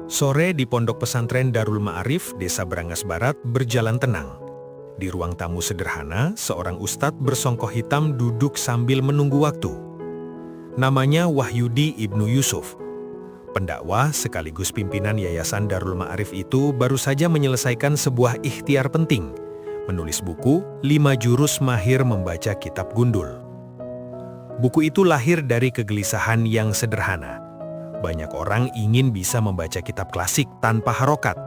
Sore di Pondok Pesantren Darul Ma'arif, Desa Brangas Barat berjalan tenang. Di ruang tamu sederhana, seorang ustadz bersongkoh hitam duduk sambil menunggu waktu. Namanya Wahyudi Ibnu Yusuf. Pendakwah sekaligus pimpinan Yayasan Darul Ma'arif itu baru saja menyelesaikan sebuah ikhtiar penting, menulis buku 5 Jurus Mahir Membaca Kitab Gundul. Buku itu lahir dari kegelisahan yang sederhana. Banyak orang ingin bisa membaca kitab klasik tanpa harokat,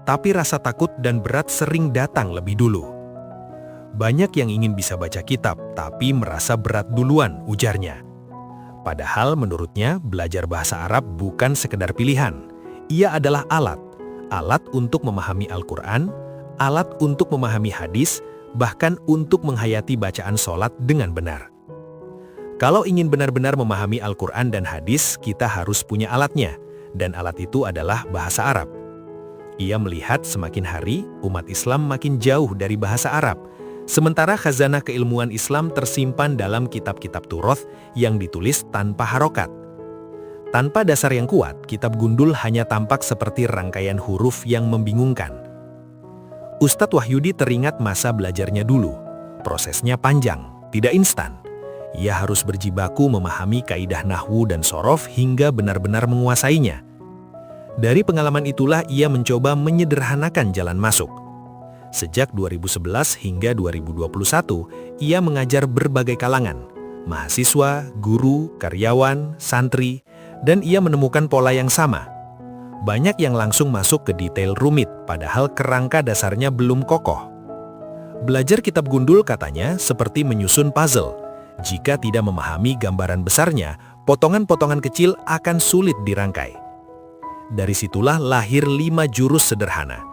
tapi rasa takut dan berat sering datang lebih dulu. Banyak yang ingin bisa baca kitab, tapi merasa berat duluan, ujarnya. Padahal menurutnya, belajar bahasa Arab bukan sekedar pilihan. Ia adalah alat untuk memahami Al-Quran, alat untuk memahami hadis, bahkan untuk menghayati bacaan sholat dengan benar. Kalau ingin benar-benar memahami Al-Quran dan hadis, kita harus punya alatnya, dan alat itu adalah bahasa Arab. Ia melihat semakin hari, umat Islam makin jauh dari bahasa Arab, sementara khazanah keilmuan Islam tersimpan dalam kitab-kitab Turoth yang ditulis tanpa harokat. Tanpa dasar yang kuat, kitab Gundul hanya tampak seperti rangkaian huruf yang membingungkan. Ustadz Wahyudi teringat masa belajarnya dulu. Prosesnya panjang, tidak instan. Ia harus berjibaku memahami kaidah nahwu dan sorof hingga benar-benar menguasainya. Dari pengalaman itulah ia mencoba menyederhanakan jalan masuk. Sejak 2011 hingga 2021, ia mengajar berbagai kalangan, mahasiswa, guru, karyawan, santri, dan ia menemukan pola yang sama. Banyak yang langsung masuk ke detail rumit, padahal kerangka dasarnya belum kokoh. Belajar kitab Gundul katanya seperti menyusun puzzle. Jika tidak memahami gambaran besarnya, potongan-potongan kecil akan sulit dirangkai. Dari situlah lahir 5 jurus sederhana.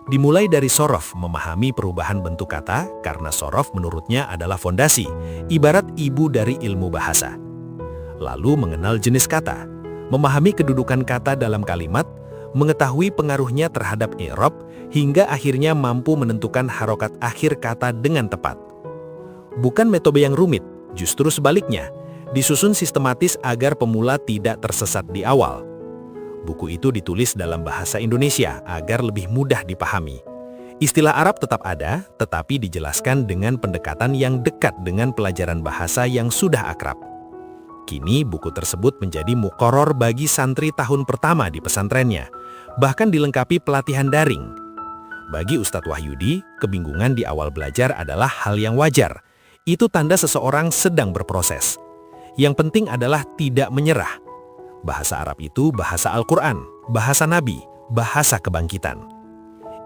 Dimulai dari sorof, memahami perubahan bentuk kata, karena sorof menurutnya adalah fondasi, ibarat ibu dari ilmu bahasa. Lalu mengenal jenis kata, memahami kedudukan kata dalam kalimat, mengetahui pengaruhnya terhadap i'rab, hingga akhirnya mampu menentukan harokat akhir kata dengan tepat. Bukan metode yang rumit, justru sebaliknya, disusun sistematis agar pemula tidak tersesat di awal. Buku itu ditulis dalam bahasa Indonesia agar lebih mudah dipahami. Istilah Arab tetap ada, tetapi dijelaskan dengan pendekatan yang dekat dengan pelajaran bahasa yang sudah akrab. Kini buku tersebut menjadi muqarrar bagi santri tahun pertama di pesantrennya, bahkan dilengkapi pelatihan daring. Bagi Ustadz Wahyudi, kebingungan di awal belajar adalah hal yang wajar. Itu tanda seseorang sedang berproses. Yang penting adalah tidak menyerah. Bahasa Arab itu bahasa Al-Quran, bahasa Nabi, bahasa kebangkitan.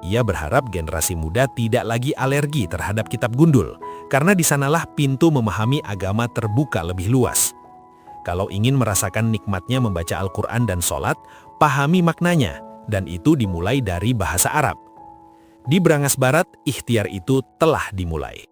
Ia berharap generasi muda tidak lagi alergi terhadap kitab Gundul, karena di sanalah pintu memahami agama terbuka lebih luas. Kalau ingin merasakan nikmatnya membaca Al-Quran dan sholat, pahami maknanya, dan itu dimulai dari bahasa Arab. Di Brangas Barat, ikhtiar itu telah dimulai.